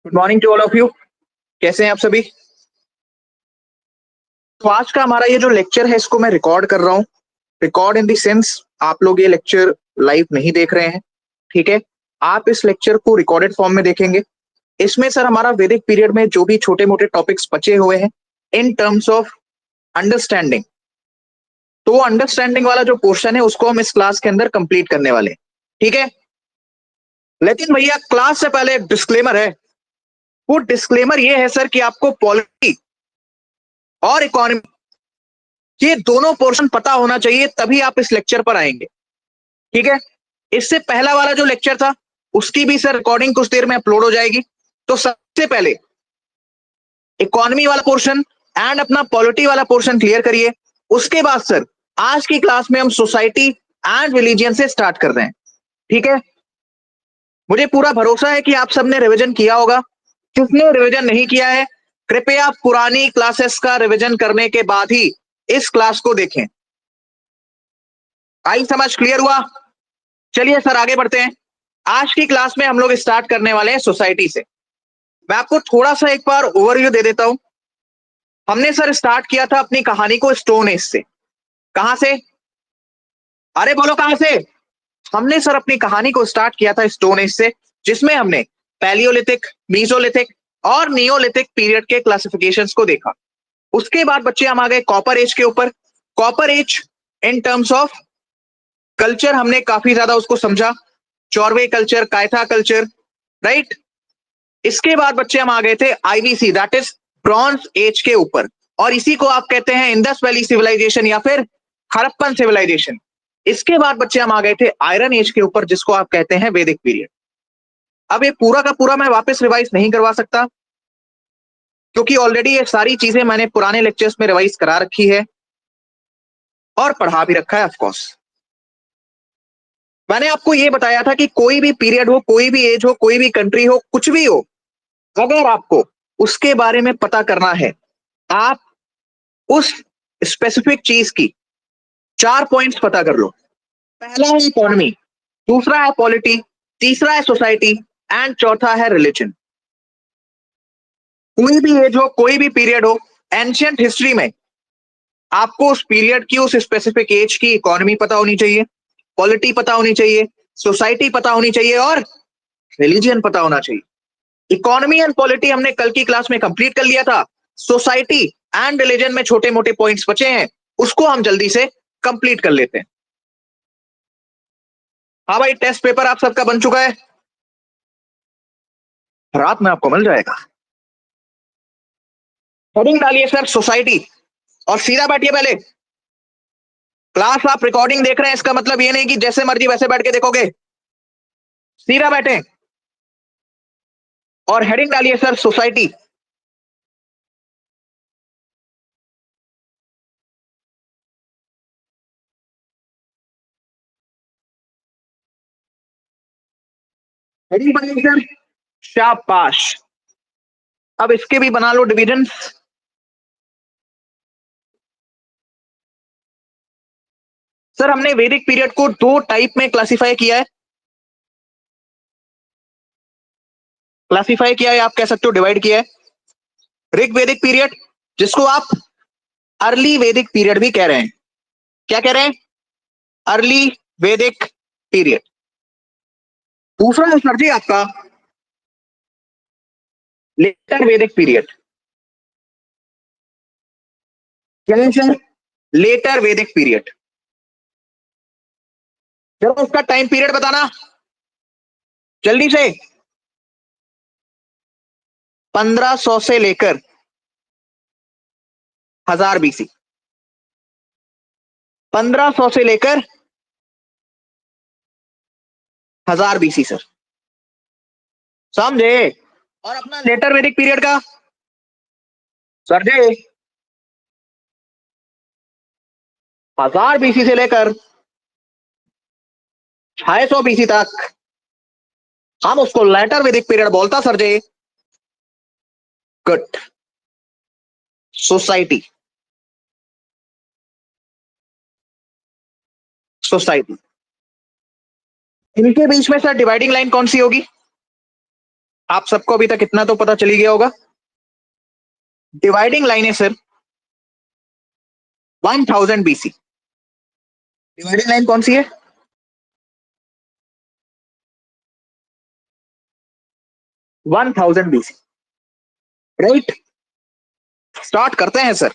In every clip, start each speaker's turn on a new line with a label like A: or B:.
A: Good morning to all of you. कैसे हैं आप सभी? तो आज का हमारा ये जो लेक्चर है इसको मैं रिकॉर्ड कर रहा हूँ। रिकॉर्ड इन द सेंस आप लोग ये लेक्चर लाइव नहीं देख रहे हैं, ठीक है? आप इस लेक्चर को रिकॉर्डेड फॉर्म में देखेंगे। इसमें सर हमारा वैदिक पीरियड में जो भी छोटे मोटे टॉपिक्स बचे हुए हैं इन टर्म्स ऑफ अंडरस्टैंडिंग, तो वो अंडरस्टैंडिंग वाला जो पोर्शन है उसको हम इस क्लास के अंदर कंप्लीट करने वाले हैं, ठीक है? लेकिन भैया क्लास से पहले एक डिस्क्लेमर है। वो डिस्क्लेमर ये है सर कि आपको पॉलिटी और इकोनॉमी ये दोनों पोर्शन पता होना चाहिए, तभी आप इस लेक्चर पर आएंगे, ठीक है? इससे पहला वाला जो लेक्चर था उसकी भी सर रिकॉर्डिंग कुछ देर में अपलोड हो जाएगी। तो सबसे पहले इकोनॉमी वाला पोर्शन एंड अपना पॉलिटी वाला पोर्शन क्लियर करिए। उसके बाद सर आज की क्लास में हम सोसाइटी एंड रिलीजियन से स्टार्ट कर रहे हैं, ठीक है? मुझे पूरा भरोसा है कि आप सबने रिवीजन किया होगा। जिसने रिवीजन नहीं किया है कृपया पुरानी क्लासेस का रिवीजन करने के बाद ही इस क्लास को देखें। आई समझ? क्लियर हुआ? चलिए सर आगे बढ़ते हैं। आज की क्लास में हम लोग स्टार्ट करने वाले हैं सोसाइटी से। मैं आपको थोड़ा सा एक बार ओवरव्यू दे देता हूं। हमने सर स्टार्ट किया था अपनी कहानी को स्टोन एज से। कहां से? अरे बोलो कहां से? हमने सर अपनी कहानी को स्टार्ट किया था स्टोन एज से, जिसमें हमने पैलियोलिथिक, मीसोलिथिक और नियोलिथिक पीरियड के क्लासिफिकेशंस को देखा। उसके बाद बच्चे हम आ गए कॉपर एज के ऊपर। Copper age in terms of culture हमने काफी ज्यादा उसको समझा। Jorwe culture, Kayatha culture, right? इसके बाद बच्चे हम आ गए थे IVC, that is bronze age के ऊपर, और इसी को आप कहते हैं इंडस वैली सिविलाइजेशन या फिर हड़प्पन सिविलाइजेशन। इसके बाद बच्चे हम आ गए थे आयरन एज के ऊपर, जिसको आप कहते हैं वैदिक पीरियड। अब ये पूरा का पूरा मैं वापस रिवाइज नहीं करवा सकता, क्योंकि ऑलरेडी ये सारी चीजें मैंने पुराने लेक्चर्स में रिवाइज करा रखी है और पढ़ा भी रखा है ऑफकोर्स। मैंने आपको ये बताया था कि कोई भी पीरियड हो, कोई भी एज हो, कोई भी कंट्री हो, कुछ भी हो, अगर आपको उसके बारे में पता करना है, आप उस स्पेसिफिक चीज की 4 पॉइंट्स पता कर लो। पहला है इकोनॉमी, दूसरा है पॉलिटी, तीसरा है सोसाइटी एंड चौथा है रिलीजन। कोई भी एज हो, कोई भी पीरियड हो, एंशियंट हिस्ट्री में आपको उस पीरियड की, उस स्पेसिफिक एज की इकोनॉमी पता होनी चाहिए, पॉलिटी पता होनी चाहिए, सोसाइटी पता होनी चाहिए और रिलीजन पता होना चाहिए। इकोनॉमी एंड पॉलिटी हमने कल की क्लास में कंप्लीट कर लिया था। सोसाइटी एंड रिलीजन में छोटे मोटे पॉइंट्स बचे हैं, उसको हम जल्दी से कंप्लीट कर लेते हैं। हाँ भाई, टेस्ट पेपर आप सबका बन चुका है, रात में आपको मिल जाएगा। हेडिंग डालिए सर सोसाइटी और सीधा बैठिए। पहले क्लास आप रिकॉर्डिंग देख रहे हैं, इसका मतलब ये नहीं कि जैसे मर्जी वैसे बैठ के देखोगे। सीधा बैठे और हेडिंग डालिए सर सोसाइटी। हेडिंग बनाइए सर, शाबाश। अब इसके भी बना लो डिविजन। सर हमने वैदिक पीरियड को 2 टाइप में क्लासिफाई किया है। क्लासिफाई किया है, आप कह सकते हो डिवाइड किया है। ऋग वैदिक पीरियड, जिसको आप अर्ली वैदिक पीरियड भी कह रहे हैं। क्या कह रहे हैं? अर्ली वैदिक पीरियड। दूसरा है सर जी आपका लेटर वैदिक पीरियड। क्या है सर? Letter Vedic period. चलो उसका टाइम पीरियड बताना जल्दी से। 1500 से लेकर 1000 बीसी। 1500 से लेकर 1000 बीसी सर, समझे? और अपना लेटर वैदिक पीरियड का सर जी 1000 बीसी से लेकर 600 बीसी तक हम उसको लेटर वैदिक पीरियड बोलता सर जी। गुड। सोसाइटी, सोसाइटी, इनके बीच में सर डिवाइडिंग लाइन कौन सी होगी? आप सबको अभी तक इतना तो पता चली गया होगा। डिवाइडिंग लाइन है सर 1000 बीसी। डिवाइडिंग लाइन कौन सी है? 1000 बीसी। राइट, स्टार्ट करते हैं सर।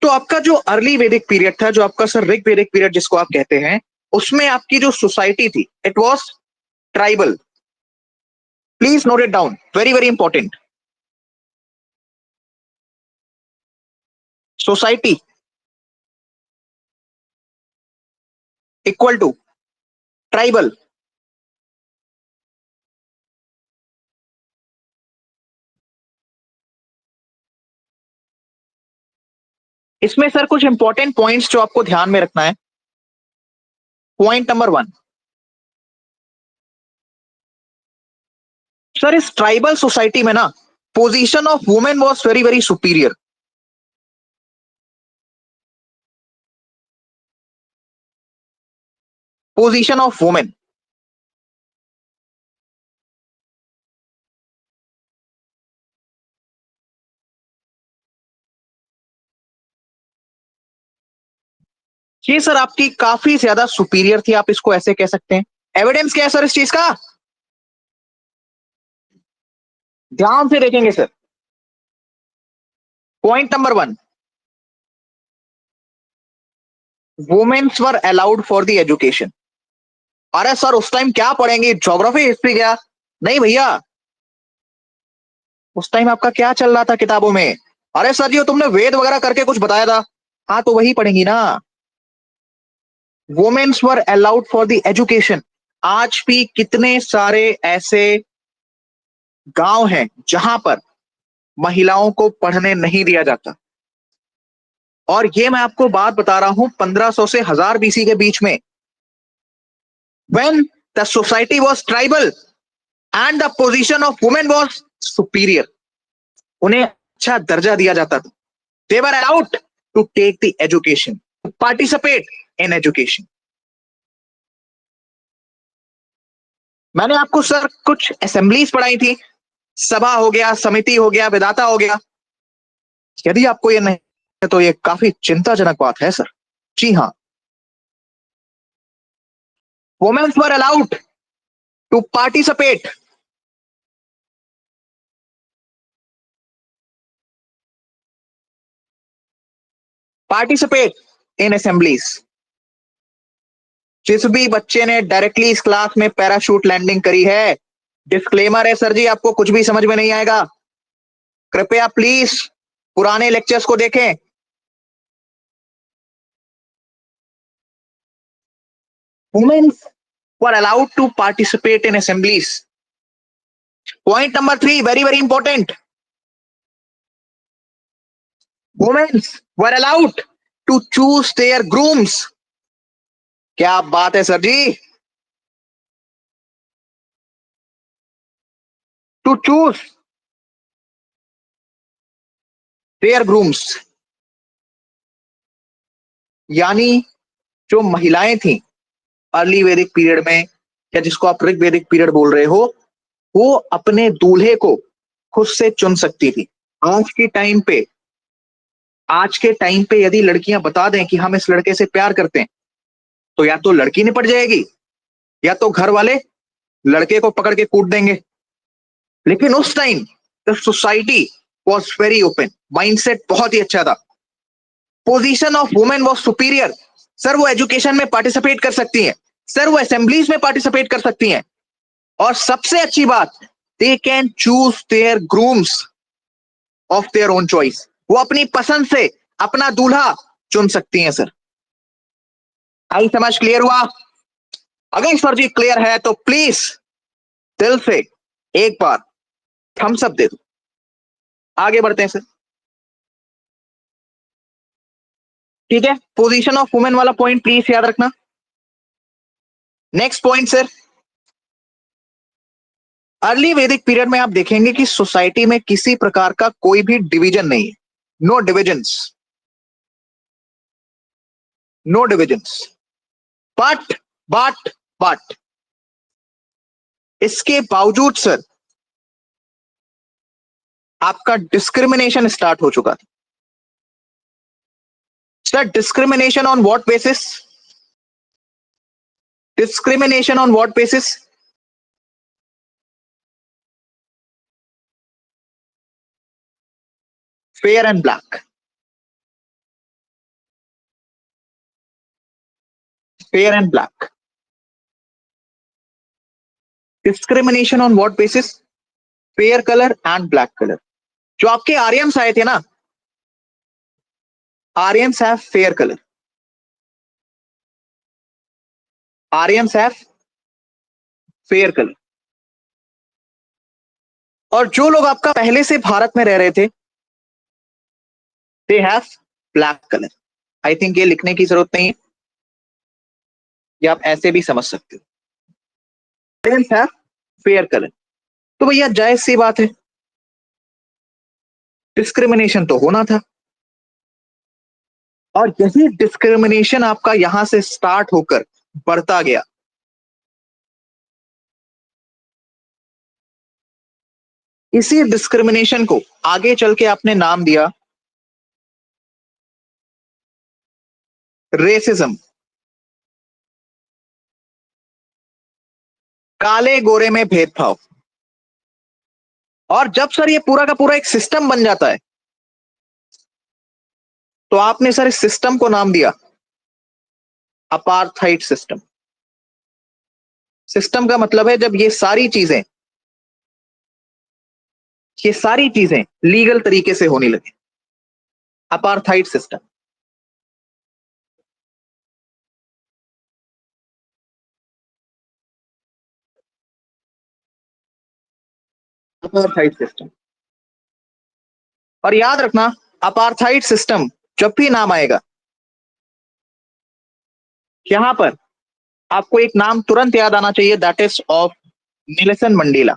A: तो आपका जो अर्ली वैदिक पीरियड था, जो आपका सर ऋग वैदिक पीरियड जिसको आप कहते हैं, उसमें आपकी जो सोसाइटी थी it was tribal. Please note it down, very very important. Society equal to tribal. इसमें सर कुछ इंपॉर्टेंट पॉइंट्स जो आपको ध्यान में रखना है। पॉइंट नंबर 1, सर इस ट्राइबल सोसाइटी में ना position of women was very very superior. Position of women, ये सर आपकी काफी ज्यादा सुपीरियर थी, आप इसको ऐसे कह सकते हैं। एविडेंस क्या है सर इस चीज का? ध्यान से देखेंगे sir. Point number 1, womens were allowed for the education. अरे सर उस टाइम क्या पढ़ेंगे, ज्योग्राफी हिस्ट्री क्या? नहीं भैया, उस टाइम आपका क्या चल रहा था किताबों में? अरे सर जी तुमने वेद वगैरह करके कुछ बताया था। हाँ तो वही पढ़ेंगी ना। Womens were allowed for the education. आज भी कितने सारे ऐसे गांव हैं जहां पर महिलाओं को पढ़ने नहीं दिया जाता। और ये मैं आपको बात बता रहा हूं 1500 से 1000 बीसी के बीच में, when the society was tribal and the position of women was superior. उन्हें अच्छा दर्जा दिया जाता था। They were allowed to take the education, participate in education. मैंने आपको सर कुछ असेंबलीज पढ़ाई थी, सभा हो गया, समिति हो गया, विधाता हो गया। यदि आपको ये नहीं है तो ये काफी चिंताजनक बात है सर। जी हाँ, womens were allowed to participate participate in assemblies. जिस भी बच्चे ने डायरेक्टली इस क्लास में पैराशूट लैंडिंग करी है, डिस्क्लेमर है सर जी, आपको कुछ भी समझ में नहीं आएगा। कृपया प्लीज पुराने लेक्चर्स को देखें। Womens were allowed to participate in assemblies. Point number 3, very very important. Womens were allowed to choose their grooms. क्या बात है sir ji, to choose their grooms. यानी जो महिलाएं थी अर्ली वैदिक पीरियड में, या जिसको आप ऋग वैदिक पीरियड बोल रहे हो, वो अपने दूल्हे को खुद से चुन सकती थी। आज के टाइम पे आज के टाइम पे यदि लड़कियां बता दें कि हम इस लड़के से प्यार करते हैं, तो या तो लड़की निपट जाएगी या तो घर वाले लड़के को पकड़ के कूट देंगे। लेकिन उस time the society was very open, mindset बहुत ही अच्छा था। Position of women was superior. Sir वो एजुकेशन में पार्टिसिपेट कर सकती हैं, सर वो असेंबलीज में पार्टिसिपेट कर सकती हैं, और सबसे अच्छी बात, they can choose their grooms of their own choice. वो अपनी पसंद से अपना दूल्हा चुन सकती हैं सर। आई समझ क्लियर हुआ? अगर सर जी क्लियर है तो प्लीज दिल से एक बार थम्स अप दे दो। आगे बढ़ते हैं सर। ठीक है, पोजीशन ऑफ वुमेन वाला पॉइंट प्लीज याद रखना। नेक्स्ट पॉइंट सर, अर्ली वैदिक पीरियड में आप देखेंगे कि सोसाइटी में किसी प्रकार का कोई भी डिवीजन नहीं है। No divisions, no divisions. But but but इसके बावजूद सर आपका डिस्क्रिमिनेशन स्टार्ट हो चुका था। Sir discrimination on what basis? Discrimination on what basis? Fair and black. Fair and black. Discrimination on what basis? Fair colour and black colour. जो आपके Aryans आए थे ना, Aryans have fair colour, Aryans have fair colour. और जो लोग आपका पहले से भारत में रह रहे थे, they have black colour. I think ये लिखने की जरूरत नहीं है, या आप ऐसे भी समझ सकते हो, आर्यम्स हैव फेयर कलर। तो भैया जायज सी बात है, डिस्क्रिमिनेशन तो होना था। और यही डिस्क्रिमिनेशन आपका यहां से स्टार्ट होकर बढ़ता गया। इसी डिस्क्रिमिनेशन को आगे चल के आपने नाम दिया रेसिज्म। काले गोरे में भेदभाव। और जब सर ये पूरा का पूरा एक सिस्टम बन जाता है, तो आपने सर इस सिस्टम को नाम दिया अपार्थाइड सिस्टम। सिस्टम का मतलब है जब ये सारी चीजें लीगल तरीके से होने लगे, अपार्थाइड सिस्टम। Apartheid system. और याद रखना, अपार्थाइड सिस्टम जब भी नाम आएगा, यहां पर आपको एक नाम तुरंत याद आना चाहिए, that is of Nelson Mandela.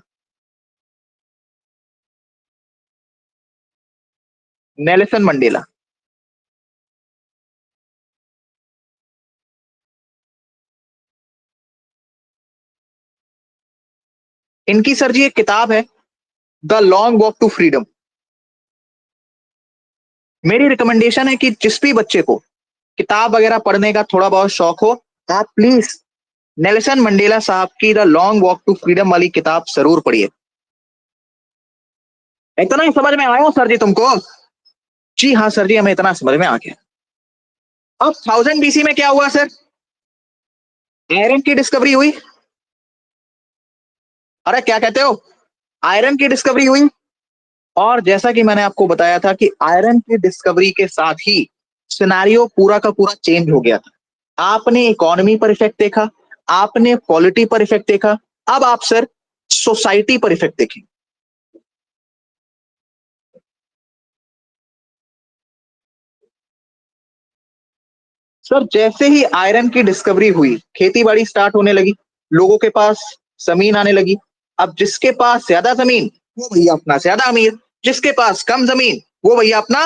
A: Nelson Mandela. इनकी सर जी एक किताब है, the long walk to freedom. मेरी रिकमेंडेशन है कि जिस भी बच्चे को किताब वगैरह पढ़ने का थोड़ा बहुत शौक हो, आप प्लीज नेल्सन मंडेला साहब की the long walk to freedom वाली किताब जरूर पढ़िए। इतना ही समझ में आया सर जी तुमको? जी हाँ सर जी, हमें इतना समझ में आ गया। अब 1000 BC में क्या हुआ सर? आयरन की डिस्कवरी हुई। अरे क्या कहते हो? आयरन की डिस्कवरी हुई। और जैसा कि मैंने आपको बताया था कि आयरन की डिस्कवरी के साथ ही सिनेरियो पूरा का पूरा चेंज हो गया था। आपने इकोनॉमी पर इफेक्ट देखा, आपने पॉलिटी पर इफेक्ट देखा, अब आप सर सोसाइटी पर इफेक्ट देखें। सर जैसे ही आयरन की डिस्कवरी हुई, खेती बाड़ी स्टार्ट होने लगी, लोगों के पास जमीन आने लगी। अब जिसके पास ज्यादा जमीन, वो भैया अपना ज्यादा अमीर। जिसके पास कम जमीन, वो भैया अपना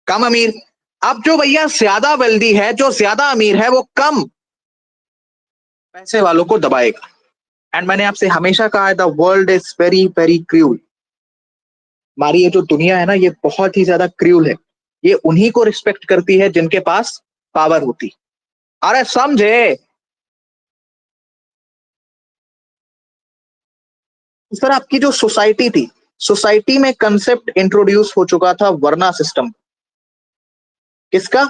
A: कम अमीर। अब जो भैया ज्यादा वेल्दी है, जो ज्यादा अमीर है, वो कम पैसे वालों को दबाएगा। एंड मैंने आपसे हमेशा कहा है, the world is very very cruel. हमारी ये जो दुनिया है ना, ये बहुत ही ज्यादा क्रूल है। ये उन्हीं को रिस्पेक्ट करती है जिनके पास पावर होती। अरे समझे? सर आपकी जो सोसाइटी थी, सोसाइटी में कंसेप्ट इंट्रोड्यूस हो चुका था वर्ना सिस्टम। किसका?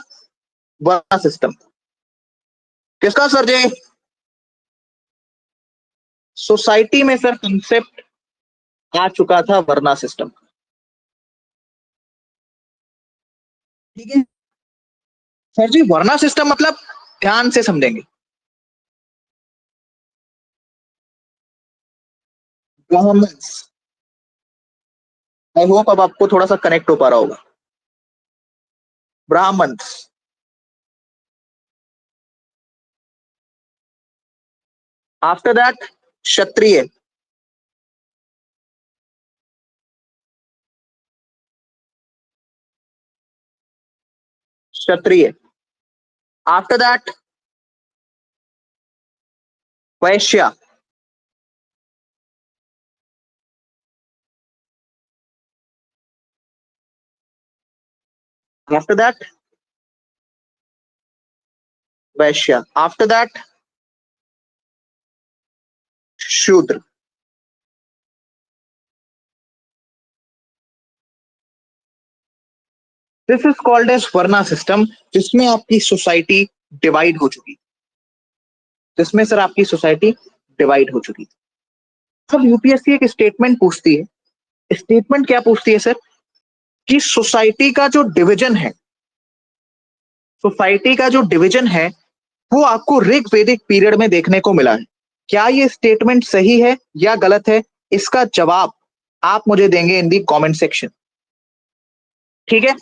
A: वर्ना सिस्टम। किसका सर जी? सोसाइटी में सर कंसेप्ट आ चुका था वर्ना सिस्टम। ठीक है सर जी, वर्ना सिस्टम मतलब, ध्यान से समझेंगे, ब्राह्मण्स। आई होप अब आपको थोड़ा सा कनेक्ट हो पा रहा होगा। Brahmins. After that Kshatriya. Kshatriya. After that Vaishya. After that, Vaishya. After that, Shudra. This is called as varna system, जिसमें आपकी सोसाइटी डिवाइड हो चुकी, जिसमें सर आपकी सोसाइटी डिवाइड हो चुकी। अब यूपीएससी एक स्टेटमेंट पूछती है, स्टेटमेंट क्या पूछती है सर, कि सोसाइटी का जो डिवीजन है, सोसाइटी का जो डिवीजन है वो आपको ऋग वैदिक पीरियड में देखने को मिला है। क्या ये स्टेटमेंट सही है या गलत है, इसका जवाब आप मुझे देंगे इन दी कमेंट सेक्शन। ठीक है,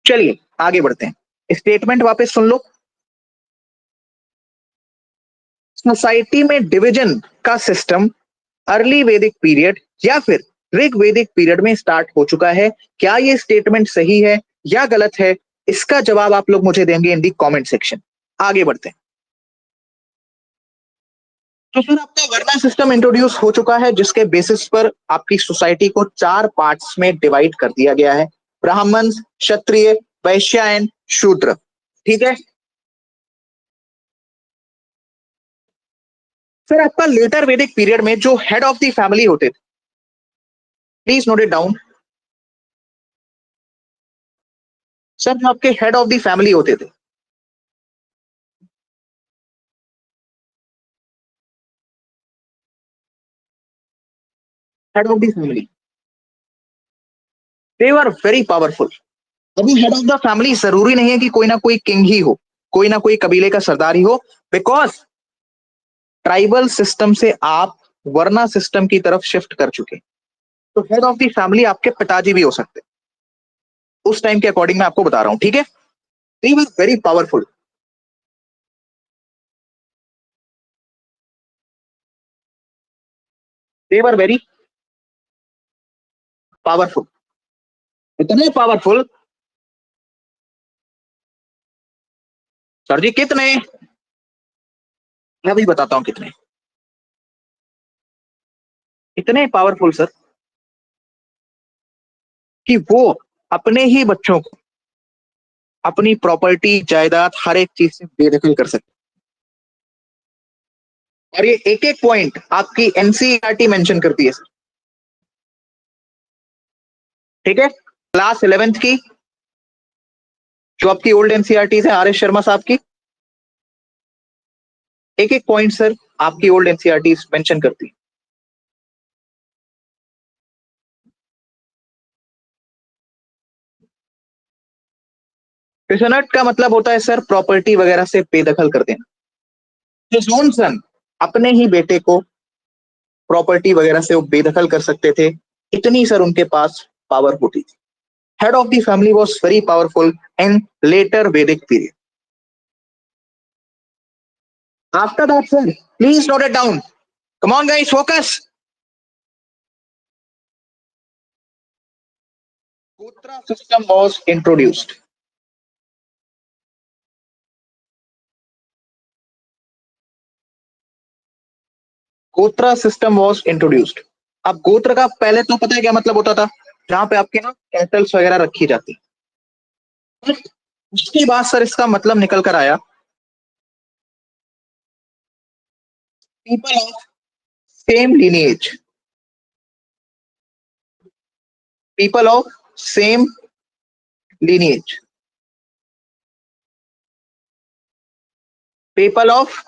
A: चलिए आगे बढ़ते हैं, स्टेटमेंट वापस सुन लो। सोसाइटी में डिवीजन का सिस्टम अर्ली वैदिक पीरियड या फिर ऋग वैदिक पीरियड में स्टार्ट हो चुका है। क्या ये स्टेटमेंट सही है या गलत है, इसका जवाब आप लोग मुझे देंगे इन दी कमेंट सेक्शन। आगे बढ़ते हैं। तो फिर आपका वर्ना सिस्टम इंट्रोड्यूस हो चुका है, जिसके बेसिस पर आपकी सोसाइटी को 4 पार्ट्स में डिवाइड कर दिया गया है, ब्राह्मण, क्षत्रिय, वैश्य एंड शूद्र। ठीक है फिर आपका लेटर वैदिक पीरियड में जो हेड ऑफ द फैमिली होते थे, please note it down. Sir जो आपके हेड ऑफ द फैमिली होते थे, head of the family, they were very powerful. अभी हेड ऑफ द फैमिली जरूरी नहीं है कि कोई ना कोई किंग ही हो, कोई ना कोई कबीले का सरदार ही हो, बिकॉज ट्राइबल सिस्टम से आप वर्ना सिस्टम की तरफ शिफ्ट कर चुके। तो हेड ऑफ द फैमिली आपके पिताजी भी हो सकते, उस टाइम के अकॉर्डिंग मैं आपको बता रहा हूं। ठीक है, they were very powerful, they were very powerful, इतने पावरफुल। सर जी कितने, मैं भी बताता हूं कितने, इतने पावरफुल सर कि वो अपने ही बच्चों को अपनी प्रॉपर्टी जायदाद हर एक चीज से बेदखल कर सकते। और ये एक एक पॉइंट आपकी एनसीईआरटी मेंशन करती है सर। ठीक है, क्लास 11th की जो आपकी ओल्ड एनसीईआरटी है, आर एस शर्मा साहब की, एक एक पॉइंट सर आपकी ओल्ड एनसीईआरटी मेंशन करती है। पिसनट का मतलब होता है सर प्रॉपर्टी वगैरह से बेदखल कर देना। हिज ओन सन, अपने ही बेटे को प्रॉपर्टी वगैरह से वो बेदखल कर सकते थे, इतनी सर उनके पास पावर होती थी। Head of the family was very powerful in later Vedic period. After that sir, please note it down, come on guys focus. Gotra system was introduced. Gotra system was introduced. अब गोत्र का पहले तो पता है क्या मतलब होता था, जहां पे आपके ना कैटल्स वगैरह रखी जाती, उसके बाद सर इसका मतलब निकल कर आया people of same lineage, people of same lineage, people of,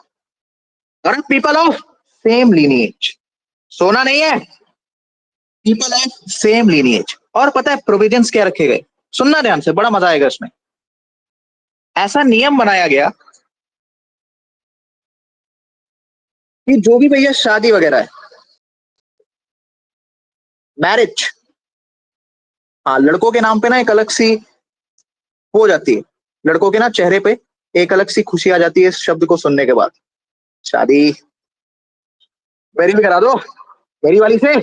A: और पीपल ऑफ सेम lineage, सोना नहीं है, पीपल ऑफ सेम lineage। और पता है प्रोविजंस क्या रखे गए, सुनना ध्यान से, बड़ा मजा आएगा इसमें। ऐसा नियम बनाया गया कि जो भी भैया शादी वगैरह है, मैरिज, हाँ लड़कों के नाम पे ना एक अलग सी हो जाती है, लड़कों के ना चेहरे पे एक अलग सी खुशी आ जाती है इस शब्द को सुनने के बाद। शादी, मेरी भी करा दो, मेरी वाली से।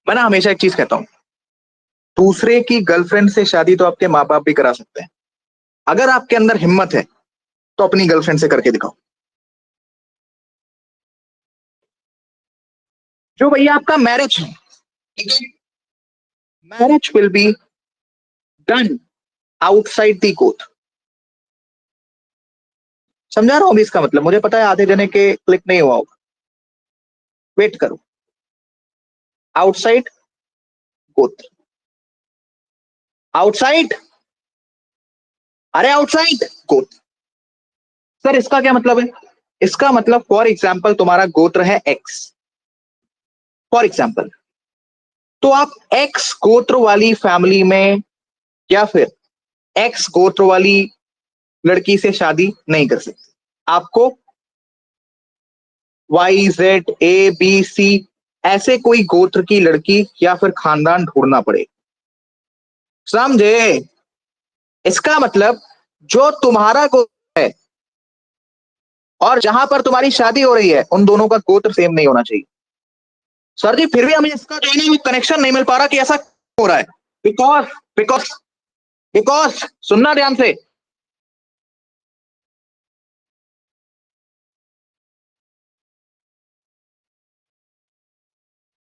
A: मैं ना हमेशा एक चीज कहता हूँ, दूसरे की गर्लफ्रेंड से शादी तो आपके माँ बाप भी करा सकते हैं, अगर आपके अंदर हिम्मत है तो अपनी गर्लफ्रेंड से करके दिखाओ। जो भैया आपका मैरिज है, ठीक है, marriage will be done outside the गोत्र। समझा रहा हूं अभी इसका मतलब, मुझे पता है आधे जने के क्लिक नहीं हुआ होगा, वेट करो। आउटसाइड गोत्र, आउटसाइड, अरे आउटसाइड गोत्र। सर इसका क्या मतलब है? इसका मतलब फॉर एग्जाम्पल तुम्हारा गोत्र है एक्स, फॉर एग्जाम्पल, तो आप एक्स गोत्र वाली फैमिली में या फिर एक्स गोत्र वाली लड़की से शादी नहीं कर सकते। आपको Y Z A B C ऐसे कोई गोत्र की लड़की या फिर खानदान ढूंढना पड़े। समझे? इसका मतलब जो तुम्हारा गोत्र है और जहां पर तुम्हारी शादी हो रही है उन दोनों का गोत्र सेम नहीं होना चाहिए। सर जी फिर भी हमें इसका जो है ना कनेक्शन नहीं मिल पा रहा कि ऐसा हो रहा है। बिकॉज बिकॉज बिकॉज सुनना ध्यान से,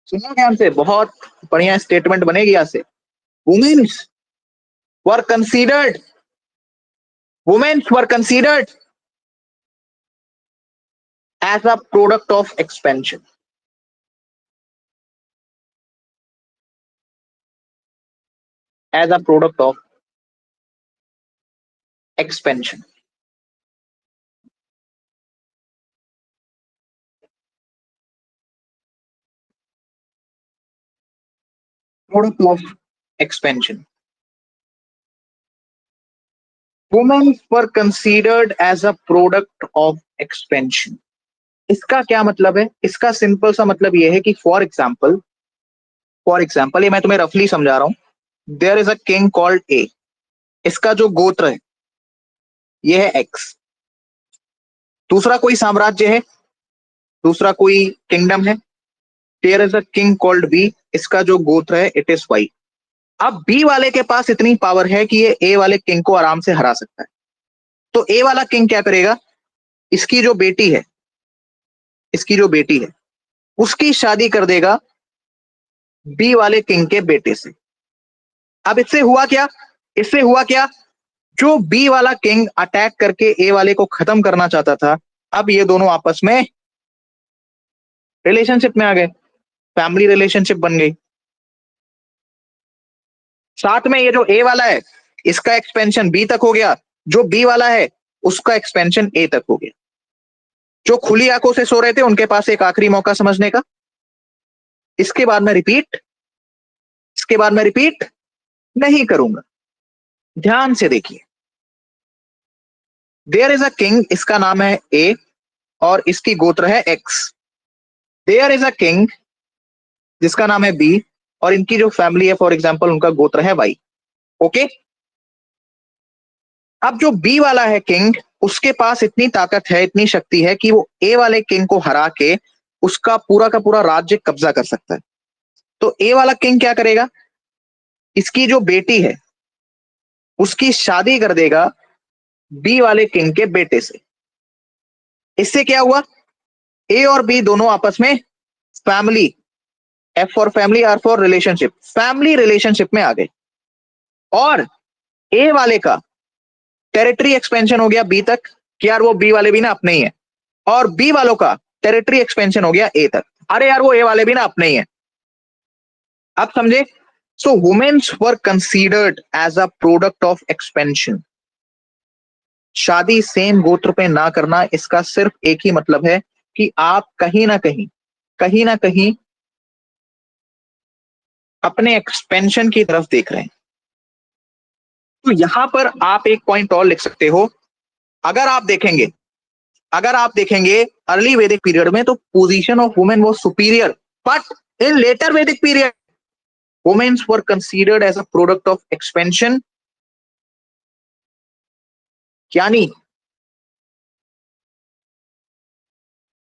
A: सुनना ध्यान से, बहुत बढ़िया स्टेटमेंट बनेगी यहां से। Womens were considered, womens were considered as a product of expansion, as a product of expansion. Product of expansion, women were considered as a product of expansion. इसका क्या मतलब है? इसका सिंपल सा मतलब यह है कि फॉर एग्जाम्पल ये मैं तुम्हें रफली समझा रहा हूं। There is a king called A, इसका जो गोत्र है ये है एक्स। दूसरा कोई साम्राज्य है, दूसरा कोई किंगडम है, there is a king called B, इसका जो गोत्र है इट इज वाई। अब बी वाले के पास इतनी पावर है कि ये ए वाले किंग को आराम से हरा सकता है। तो ए वाला किंग क्या करेगा? इसकी जो बेटी है, इसकी जो बेटी है उसकी शादी कर देगा बी वाले किंग के बेटे से। अब इससे हुआ क्या? इससे हुआ क्या? जो बी वाला किंग अटैक करके ए वाले को खत्म करना चाहता था, अब ये दोनों आपस में रिलेशनशिप में आ गए, फैमिली रिलेशनशिप बन गई। साथ में ये जो ए वाला है इसका एक्सपेंशन बी तक हो गया, जो बी वाला है उसका एक्सपेंशन ए तक हो गया। जो खुली आंखों से सो रहे थे उनके पास एक आखिरी मौका समझने का। इसके बाद मैं रिपीट, इसके बाद मैं रिपीट नहीं करूंगा, ध्यान से देखिए। देयर इज अ किंग, इसका नाम है ए और इसकी गोत्र है X. There is a king जिसका नाम है बी और इनकी जो फैमिली है फॉर एग्जाम्पल उनका गोत्र है वाई। ओके, अब जो बी वाला है किंग, उसके पास इतनी ताकत है, इतनी शक्ति है कि वो ए वाले किंग को हरा के उसका पूरा का पूरा राज्य कब्जा कर सकता है। तो ए वाला किंग क्या करेगा? इसकी जो बेटी है उसकी शादी कर देगा बी वाले किंग के बेटे से। इससे क्या हुआ? ए और बी दोनों आपस में family, F for family, R for relationship, family relationship में आ गए। और ए वाले का टेरिटरी एक्सपेंशन हो गया बी तक कि यार वो बी वाले भी ना अपने ही है, और बी वालों का टेरिटरी एक्सपेंशन हो गया ए तक, अरे यार वो ए वाले भी ना अपने ही है। आप समझे? So womens were considered as a product of expansion. शादी सेम गोत्र पे ना करना, इसका सिर्फ एक ही मतलब है कि आप कहीं ना कहीं अपने एक्सपेंशन की तरफ देख रहे हैं। तो यहां पर आप एक पॉइंट और लिख सकते हो। अगर आप देखेंगे, अगर आप देखेंगे अर्ली वैदिक पीरियड में तो position of women was superior, but in later Vedic period womens were considered as a product of expansion. यानी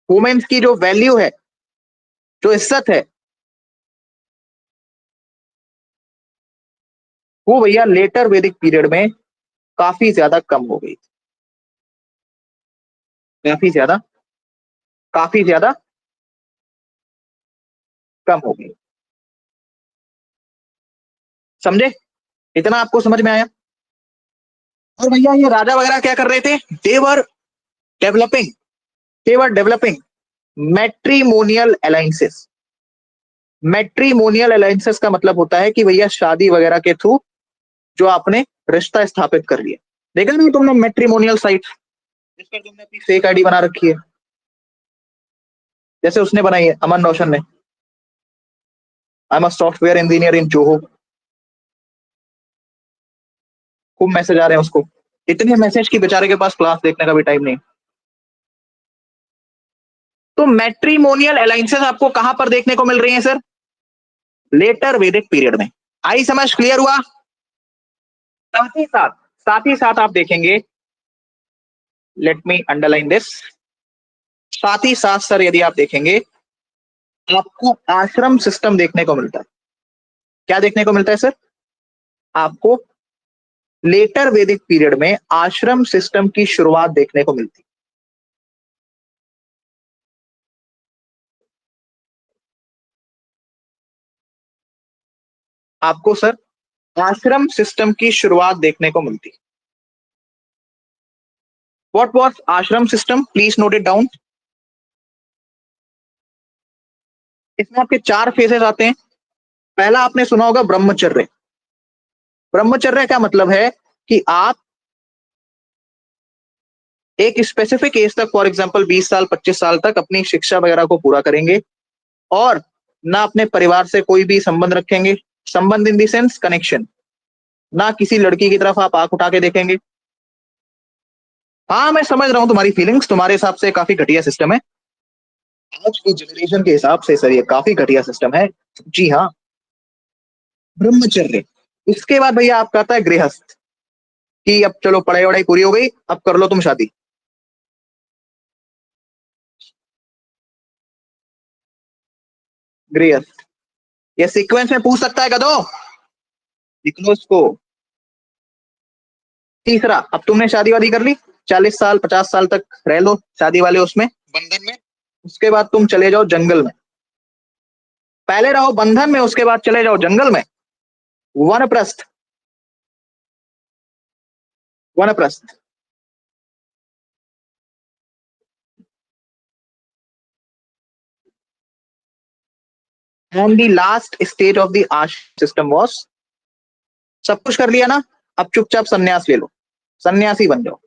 A: वुमेन्स की जो वैल्यू है, जो इज्जत है, वो भैया लेटर वैदिक पीरियड में काफी ज्यादा कम हो गई, काफी ज्यादा, काफी ज्यादा कम हो गई। समझे? इतना आपको समझ में आया? और भैया ये राजा वगैरह क्या कर रहे थे? They were developing they were developing matrimonial alliances. Matrimonial alliances का मतलब होता है कि भैया शादी वगैरह के थ्रू जो आपने रिश्ता स्थापित कर लिया। देखा नहीं तुमने मैट्रिमोनियल साइट जिस पर तुमने अपनी फेक आईडी बना रखी है, जैसे उसने बनाई है अमन रोशन ने, I am a software engineer in Zoho. खूब मैसेज आ रहे हैं उसको, इतने मैसेज की बेचारे के पास क्लास देखने का भी टाइम नहीं। तो मैट्रिमोनियल अलायंसेस आपको कहां पर देखने को मिल रही है सर? लेटर वैदिक पीरियड में। आई समझ? क्लियर हुआ? साथ ही साथ आप देखेंगे, लेट मी अंडरलाइन दिस, साथ ही साथ सर यदि आप देखेंगे आपको आश्रम सिस्टम देखने को मिलता है। क्या देखने को मिलता है सर? आपको लेटर वैदिक पीरियड में आश्रम सिस्टम की शुरुआत देखने को मिलती है। आपको सर आश्रम सिस्टम की शुरुआत देखने को मिलती है। व्हाट वाज आश्रम system? Please note it down. इसमें आपके 4 फेजेस आते हैं। पहला आपने सुना होगा ब्रह्मचर्य। ब्रह्मचर्य का मतलब है कि आप एक स्पेसिफिक एज तक, फॉर एग्जांपल 20 साल 25 साल तक अपनी शिक्षा वगैरह को पूरा करेंगे और ना अपने परिवार से कोई भी संबंध रखेंगे। संबंध इन दी सेंस कनेक्शन। ना किसी लड़की की तरफ आप आंख उठा के देखेंगे। हाँ मैं समझ रहा हूं तुम्हारी फीलिंग्स, तुम्हारे हिसाब से काफी घटिया सिस्टम है। आज की जनरेशन के हिसाब से सर ये काफी घटिया सिस्टम है। जी हाँ, ब्रह्मचर्य। इसके बाद भैया आपका आता है गृहस्थ, कि अब चलो पढ़ाई वढ़ाई पूरी हो गई, अब कर लो तुम शादी। गृहस्थ। ये सीक्वेंस में पूछ सकता है गधो, लिख लो इसको। तीसरा, अब तुमने शादी वादी कर ली, 40 साल 50 साल तक रह लो शादी वाले उसमें बंधन में। उसके बाद तुम चले जाओ जंगल में। पहले रहो बंधन में, उसके बाद चले जाओ जंगल में। Vanaprastha. Vanaprastha. And the last stage of the ashram system was, सब कुछ कर लिया ना, अब चुपचाप संन्यास ले लो, सन्यासी बन जाओ।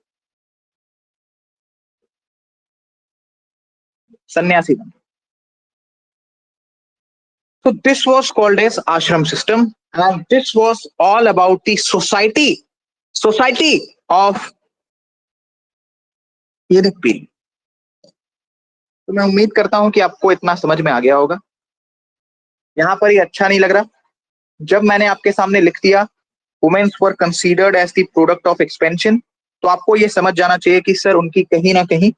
A: सन्यासी बन। So this was called as ashram system, and this was all about the society of Vedic period. तो मैं उम्मीद करता हूं कि आपको इतना समझ में आ गया होगा। यहां पर ये अच्छा नहीं लग रहा जब मैंने आपके सामने लिख दिया womens were considered as the product of expansion. तो आपको ये समझ जाना चाहिए कि सर उनकी कहीं ना कहीं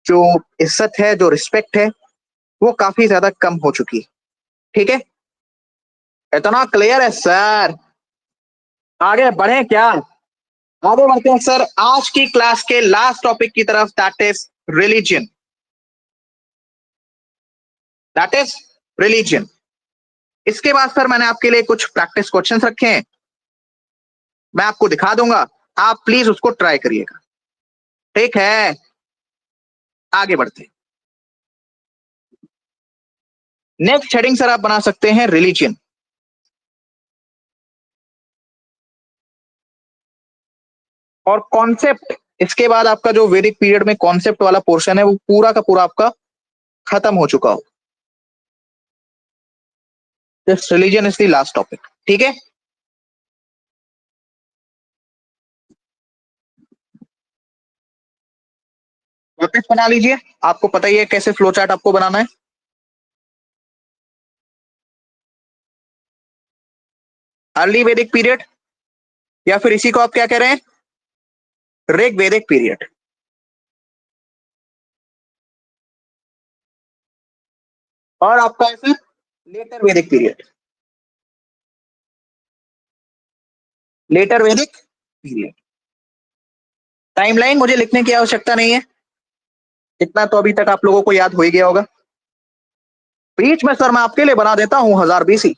A: जो इज्जत है, जो रिस्पेक्ट है, वो काफी ज्यादा कम हो चुकी है। ठीक है, इतना क्लियर है सर? आगे बढ़े क्या? आगे बढ़ते हैं सर आज की क्लास के लास्ट टॉपिक की तरफ, that is religion. That is religion. इसके बाद सर मैंने आपके लिए कुछ प्रैक्टिस क्वेश्चंस रखे हैं, मैं आपको दिखा दूंगा, आप प्लीज उसको ट्राई करिएगा। ठीक है, आगे बढ़ते हैं। नेक्स्ट हेडिंग सर आप बना सकते हैं रिलीजन। और कॉन्सेप्ट, इसके बाद आपका जो वैदिक पीरियड में कॉन्सेप्ट वाला पोर्शन है वो पूरा का पूरा आपका खत्म हो चुका हो। This religion is the last topic. ठीक है, वापस बना लीजिए, आपको पता ही है कैसे फ्लो चार्ट आपको बनाना है। अर्ली वैदिक पीरियड, या फिर इसी को आप क्या कह रहे हैं, ऋग वैदिक पीरियड। और आपका है फिर letter Vedic period. Later Vedic period. Timeline मुझे लिखने की आवश्यकता नहीं है, इतना तो अभी तक आप लोगों को याद हो ही गया होगा। बीच में सर मैं आपके लिए बना देता हूं 1020 ही।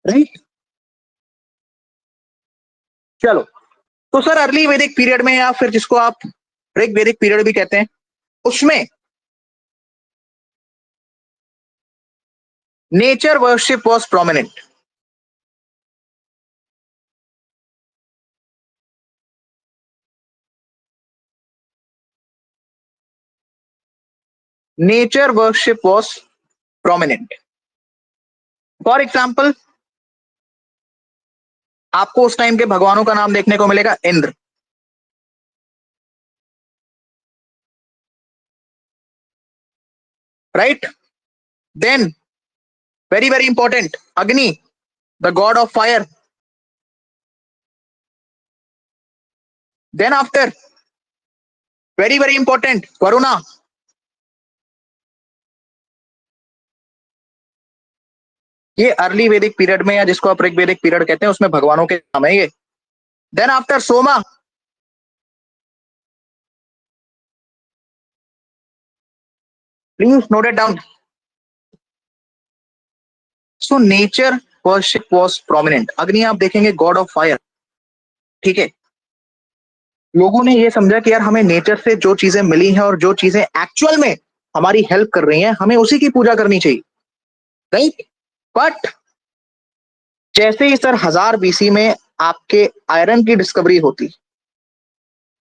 A: राइट। चलो, तो सर अर्ली वैदिक पीरियड में या फिर जिसको आप ऋग वैदिक पीरियड भी कहते हैं, उसमें nature worship was prominent. Nature worship was prominent. For example, आपको उस टाइम के भगवानों का नाम देखने को मिलेगा Indra, right. Then very very important, Agni, the god of fire. Then after, very very important, Varuna. ये अर्ली वैदिक पीरियड में या जिसको आप ऋग वैदिक पीरियड कहते हैं उसमें भगवानों के नाम है ये। Then after Soma. Please note it down. So nature worship was prominent. Agni आप देखेंगे गॉड ऑफ फायर, ठीक है। लोगों ने ये समझा कि यार हमें नेचर से जो चीजें मिली हैं और जो चीजें एक्चुअल में हमारी हेल्प कर रही हैं, हमें उसी की पूजा करनी चाहिए, राइट। बट जैसे ही सर 1000 बीसी में आपके आयरन की डिस्कवरी होती,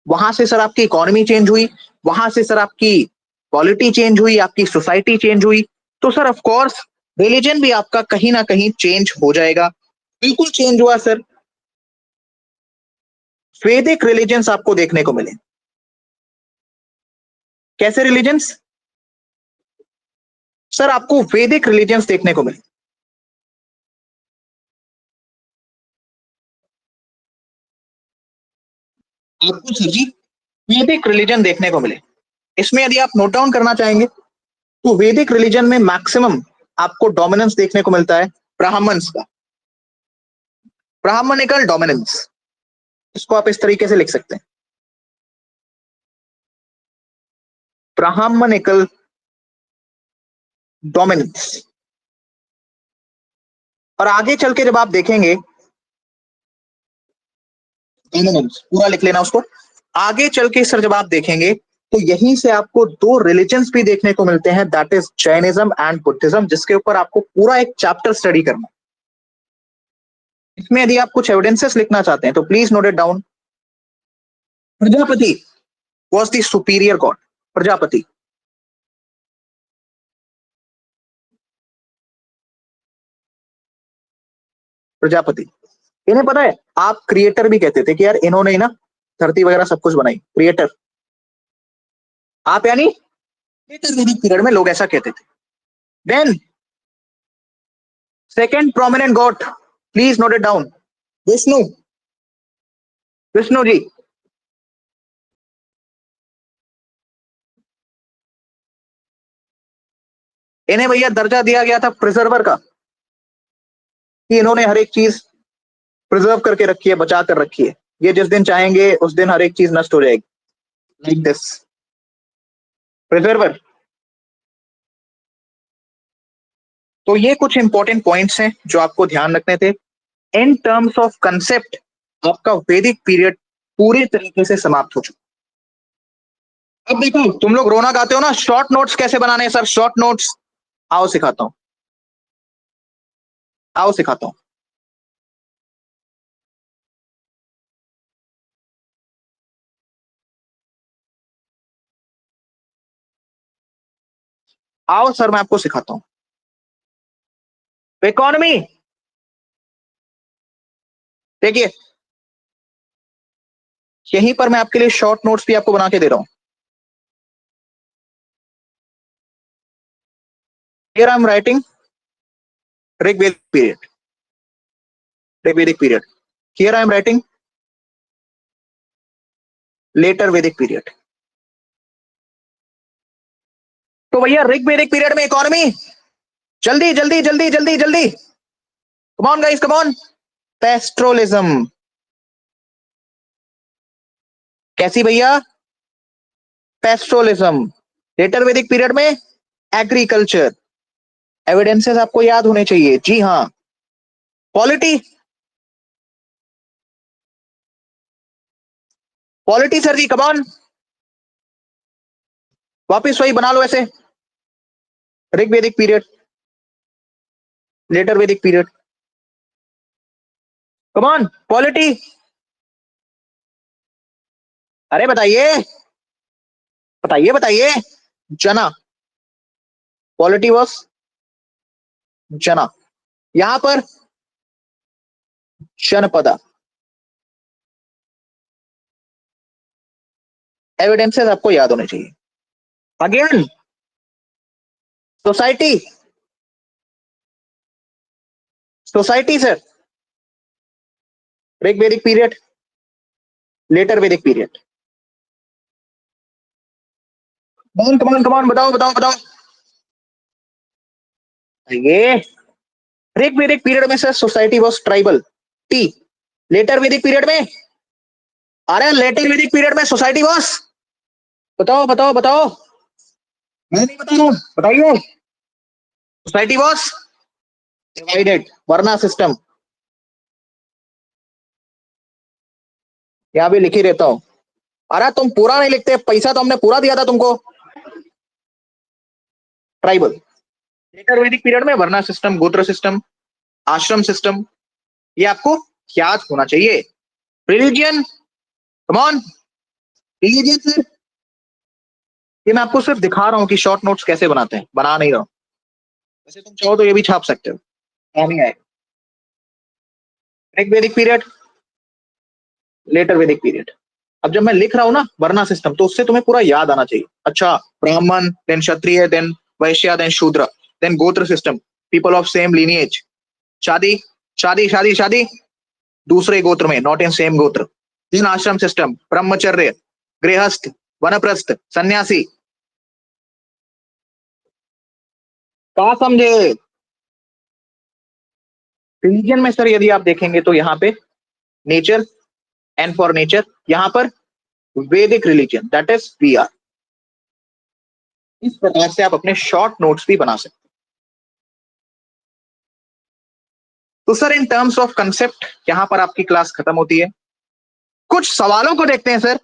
A: वहां से सर आपकी इकोनॉमी चेंज हुई, वहां से सर आपकी पॉलिटी चेंज हुई, आपकी सोसाइटी चेंज हुई, तो सर ऑफ कोर्स रिलीजन भी आपका कहीं ना कहीं चेंज हो जाएगा। बिल्कुल चेंज हुआ सर। वैदिक रिलीजन्स आपको देखने को मिले। कैसे रिलीजन्स? सर आपको वैदिक रिलीजन्स देखने को मिले। आपको सर जी वैदिक रिलीजन देखने को मिले। इसमें यदि आप नोट डाउन करना चाहेंगे तो वैदिक रिलीजन में मैक्सिमम आपको डोमिनेंस देखने को मिलता है ब्राह्मण्स का, ब्राह्मणिकल डोमिनेंस। इसको आप इस तरीके से लिख सकते हैं, ब्राह्मणिकल डोमिनेंस। और आगे चल के जब आप देखेंगे, डोमिनेंस पूरा लिख लेना उसको। आगे चल के सर जब आप देखेंगे तो यहीं से आपको दो रिलीजन्स भी देखने को मिलते हैं, that is Jainism and Buddhism, जिसके ऊपर आपको पूरा एक चैप्टर स्टडी करना। इसमें यदि आप कुछ एविडेंसेस लिखना चाहते हैं तो please note it down. Prajapati was the superior God. Prajapati, Prajapati. इन्हें पता है आप क्रिएटर भी कहते थे कि यार इन्होंने ही ना धरती वगैरह सब कुछ बनाई, क्रिएटर। आप यानी क्रिएटर वैदिक पीरियड में लोग ऐसा कहते थे। Then second prominent god, please note it down, Vishnu. Vishnu ji, इन्हें भैया दर्जा दिया गया था प्रिजर्वर का, कि इन्होंने हर एक चीज प्रिजर्व करके रखी है, बचा कर रखी है। ये जिस दिन चाहेंगे उस दिन हर एक चीज नष्ट हो जाएगी, लाइक दिस, प्रिजर्वर। तो ये कुछ इंपॉर्टेंट पॉइंट्स हैं जो आपको ध्यान रखने थे। इन टर्म्स ऑफ कंसेप्ट आपका वैदिक पीरियड पूरी तरीके से समाप्त हो चुका। अब देखो, तुम लोग रोना गाते हो ना, शॉर्ट नोट्स कैसे बनाने हैं सर, शॉर्ट नोट्स। आओ सिखाता हूं, आओ सिखाता हूं। आओ सर मैं आपको सिखाता हूं। इकोनॉमी, देखिए यहीं पर मैं आपके लिए शॉर्ट नोट्स भी आपको बना के दे रहा हूं। Here I am writing Rigvedic period, Rigvedic period. Here I am writing later Vedic period. तो भैया ऋग्वेदिक पीरियड में इकोनॉमी, जल्दी जल्दी जल्दी जल्दी जल्दी, come on guys, come on. Pastoralism, कैसी भैया? पेस्ट्रोलिज्म। लेटर वैदिक पीरियड में एग्रीकल्चर। एविडेंसेस आपको याद होने चाहिए, जी हाँ। Polity, polity sir ji, come on, वापिस वही बना लो ऐसे, Rig Vedic period, later Vedic period, come on polity, अरे बताइए बताइए बताइए, जना, पॉलिटी वॉज जना, यहां पर जनपदा, एविडेंसेस आपको याद होने चाहिए। Again society, society sir, Rig Vedic period, later Vedic period, come on come on come on, बताओ बताओ बताओ, ये ऋग वैदिक पीरियड में sir society was tribal, T, later Vedic period में, अरे लेटर वैदिक पीरियड में सोसाइटी वॉज, बताओ बताओ बताओ, मैं नहीं बता रहा हूं, बताइए, society was divided, varna system, यहां भी लिख ही रहता हूं। अरे तुम पूरा नहीं लिखते, पैसा तो हमने पूरा दिया था तुमको। ट्राइबल, लेटर वैदिक पीरियड में वर्ना सिस्टम, गोत्र सिस्टम, आश्रम सिस्टम, ये आपको याद होना चाहिए। Religion, come on, religion sir, ये मैं आपको सिर्फ दिखा रहा हूं कि शॉर्ट नोट्स कैसे बनाते हैं, बना नहीं रहा हूं, वैसे तुम चाहो तो ये भी छाप सकते हो, नहीं आएगा। Rig Vedic period, later Vedic period, अब जब मैं लिख रहा हूं ना वर्ना सिस्टम, तो उससे तुम्हें पूरा याद आना चाहिए। अच्छा, ब्राह्मण, देन क्षत्रिय, देन वैश्य, देन शूद्र, देन गोत्र system, people of same lineage, शादी शादी शादी शादी दूसरे गोत्र में, नॉट इन सेम गोत्र, देन आश्रम सिस्टम, ब्रह्मचर्य, गृहस्थ, वनप्रस्थ, सन्यासी, क्या समझे। रिलीजन में सर यदि आप देखेंगे तो यहाँ पे नेचर, एंड फॉर नेचर, यहां पर Vedic religion, that is we are. इस प्रकार से आप अपने शॉर्ट नोट्स भी बना सकते हैं। तो sir in terms of concept यहां पर आपकी क्लास खत्म होती है। कुछ सवालों को देखते हैं sir.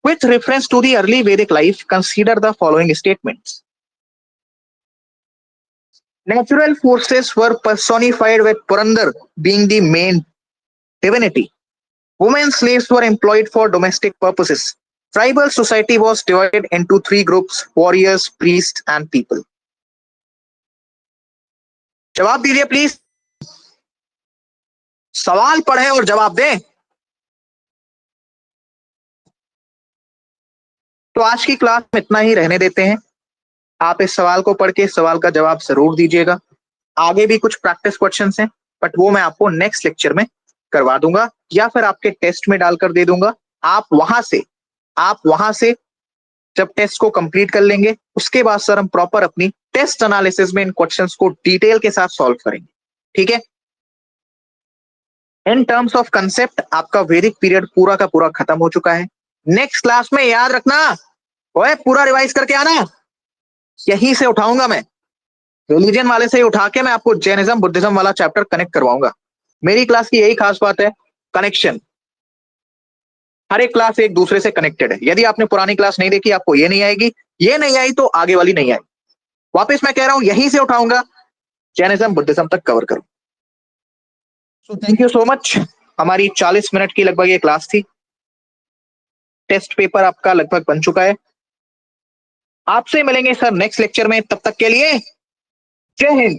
A: With reference to the early Vedic life consider the following statements. Natural forces were personified with Purandar being the main divinity. Women slaves were employed for domestic purposes. Tribal society was divided into three groups: warriors, priests, and people. जवाब दीजिए please, सवाल पढ़े और जवाब दें। तो आज की क्लास में इतना ही रहने देते हैं। आप इस सवाल को पढ़ के सवाल का जवाब जरूर दीजिएगा। आगे भी कुछ प्रैक्टिस क्वेश्चंस हैं, बट वो मैं आपको नेक्स्ट लेक्चर में करवा दूंगा या फिर आपके टेस्ट में डालकर दे दूंगा। आप वहां से जब टेस्ट को कंप्लीट कर लेंगे, उसके बाद सर हम प्रॉपर अपनी टेस्ट एनालिसिस में इन क्वेश्चंस को डिटेल के साथ सॉल्व करेंगे। ठीक है, इन टर्म्स ऑफ कंसेप्ट आपका वैदिक पीरियड पूरा का पूरा खत्म हो चुका है। नेक्स्ट क्लास में याद रखना, ओए पूरा रिवाइज करके आना, यहीं से उठाऊंगा मैं, रिलीजन वाले से ही उठा के मैं आपको जैनिज्म बुद्धिज्म वाला चैप्टर कनेक्ट करवाऊंगा। मेरी क्लास की यही खास बात है, कनेक्शन। हर एक क्लास एक दूसरे से कनेक्टेड है। यदि आपने पुरानी क्लास नहीं देखी, आपको ये नहीं आएगी, ये नहीं आई तो आगे वाली नहीं आएगी। वापस मैं कह रहा हूं, यहीं से उठाऊंगा, जैनिज्म बुद्धिज्म तक कवर करूं। So thank you so much. हमारी 40 मिनट की लगभग ये क्लास थी। टेस्ट पेपर आपका लगभग बन चुका है। आपसे मिलेंगे सर नेक्स्ट लेक्चर में, तब तक के लिए जय हिंद।